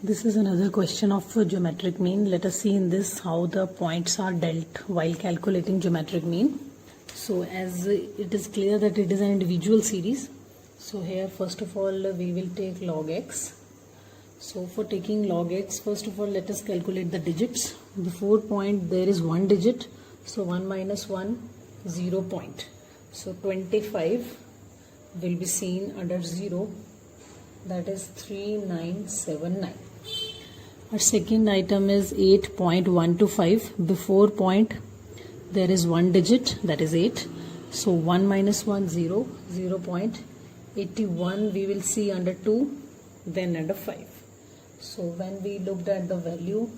This is another question of geometric mean. Let us see in this how the points are dealt while calculating geometric mean. So as it is clear that it is an individual series, so here first of all we will take log x. So for taking log x, first of all let us calculate the digits. Before point there is one digit, so 1 minus 1, 0 point. So 25 will be seen under 0, that is 3979. Our second item is 8.125. Before point there is one digit, that is 8. So 1 minus 1, 0, 0 point. 81 we will see under 2, then under 5. So when we looked at the value,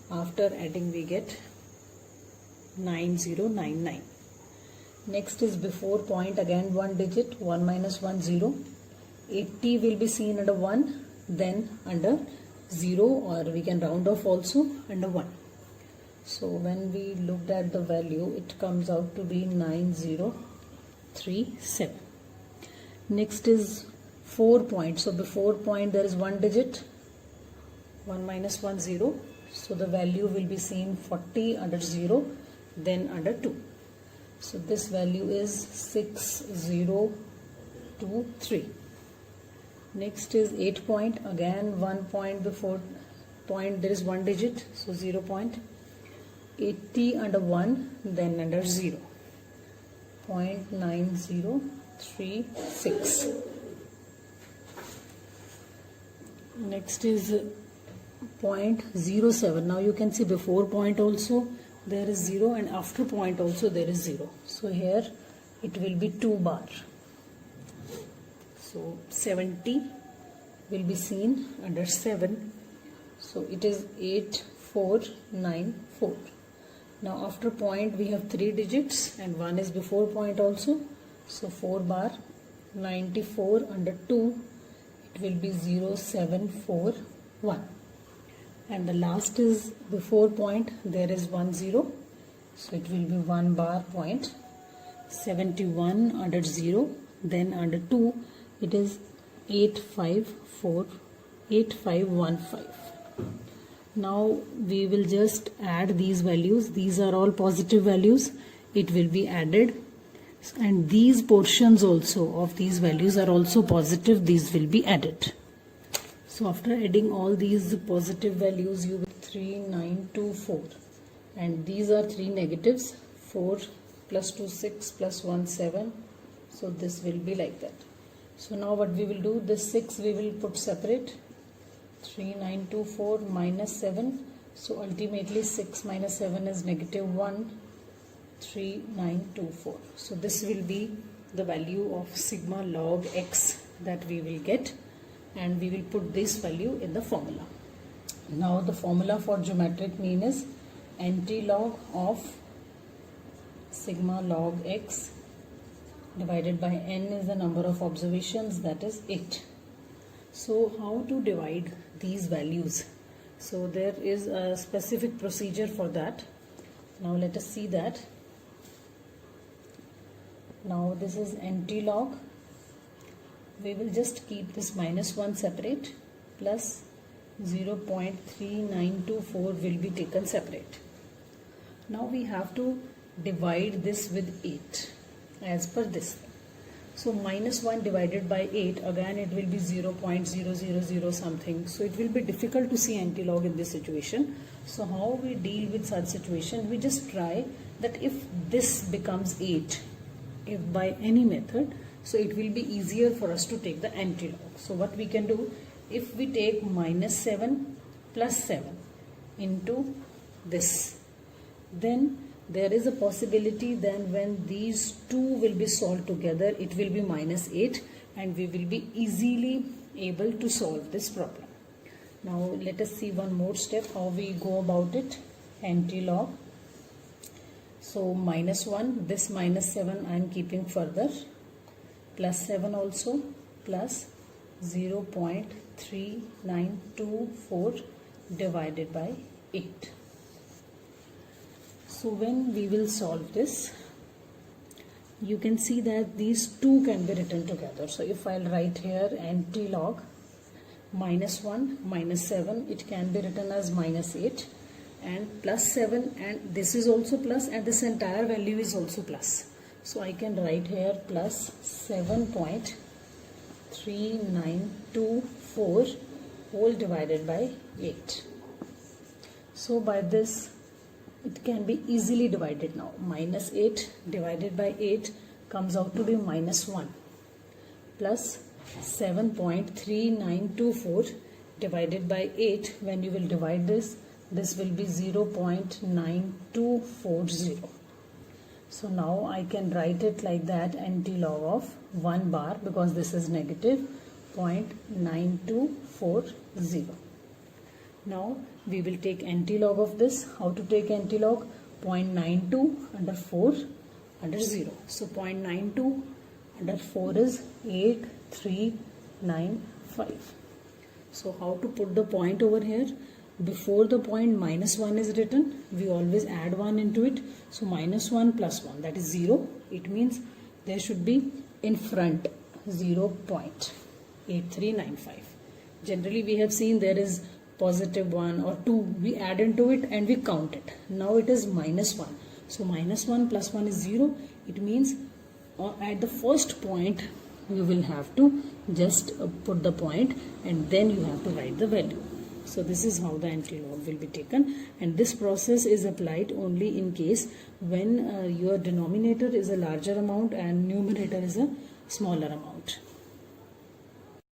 after adding we get 9099. Next is before point, again one digit, 1 minus 1, 0. 80 will be seen under 1, then under 0, or we can round off also under 1. So when we looked at the value, it comes out to be 9037. Next is 4 point. So before point there is one digit, 1 minus 1, 0. So the value will be seen 40 under 0, then under 2. So this value is 6023. Next is 8 point. Again 1 point, before point there is one digit, so 0 point. 80 under 1, then under 0. 0.9036. Next is 0.07. Now you can see before point also there is 0 and after point also there is 0. So here it will be 2 bar. So 70 will be seen under 7. So it is 8494. Now after point we have 3 digits and 1 is before point also. So 4 bar. 94 under 2, it will be 0741. And the last is before point, there is 10, so it will be 1 bar point. 71 under 0, then under 2 it is 8515. Now we will just add these values. These are all positive values. It will be added, and these portions also of these values are also positive. These will be added. So after adding all these positive values, you get 3924, and these are 3 negatives. 4 plus 2 6 plus 1 7. So this will be like that. So now what we will do, this 6 we will put separate. 3924 minus 7. So ultimately 6 minus 7 is negative 1. 3924. So this will be the value of sigma log x that we will get, and we will put this value in the formula. Now the formula for geometric mean is anti-log of sigma log x divided by n is the number of observations, that is 8. So how to divide these values? So there is a specific procedure for that. Now let us see that. Now this is anti-log. We will just keep this minus 1 separate, plus 0.3924 will be taken separate. Now we have to divide this with 8 as per this. So minus 1 divided by 8, again it will be 0.000 something. So it will be difficult to see anti-log in this situation. So how we deal with such situation? We just try that if this becomes 8, if by any method, so it will be easier for us to take the anti-log. So what we can do, if we take minus 7 plus 7 into this, then there is a possibility then when these two will be solved together, it will be minus 8, and we will be easily able to solve this problem. Now let us see one more step how we go about it. Anti-log. So minus 1, this minus 7 I am keeping further, plus 7 also, plus 0.3924 divided by 8. So when we will solve this, you can see that these two can be written together. So if I'll write here anti-log, minus 1 minus 7, it can be written as minus 8, and plus 7, and this is also plus, and this entire value is also plus. So I can write here plus 7.3924 whole divided by 8. So by this it can be easily divided now. Minus 8 divided by 8 comes out to be minus 1, plus 7.3924 divided by 8, when you will divide this will be 0.9240. So now I can write it like that, antilog of 1 bar, because this is negative 0.9240. Now we will take antilog of this. How to take antilog? 0.92 under 4 under 0. So 0.92 under 4 is 8395. So how to put the point over here? Before the point minus 1 is written, we always add 1 into it. So minus 1 plus 1, that is 0. It means there should be in front 0.8395. Generally we have seen there is positive 1 or 2. We add into it and we count it. Now it is minus 1. So minus 1 plus 1 is 0. It means at the first point you will have to just put the point and then you have to write the value. So this is how the antilog will be taken, and this process is applied only in case when your denominator is a larger amount and numerator is a smaller amount.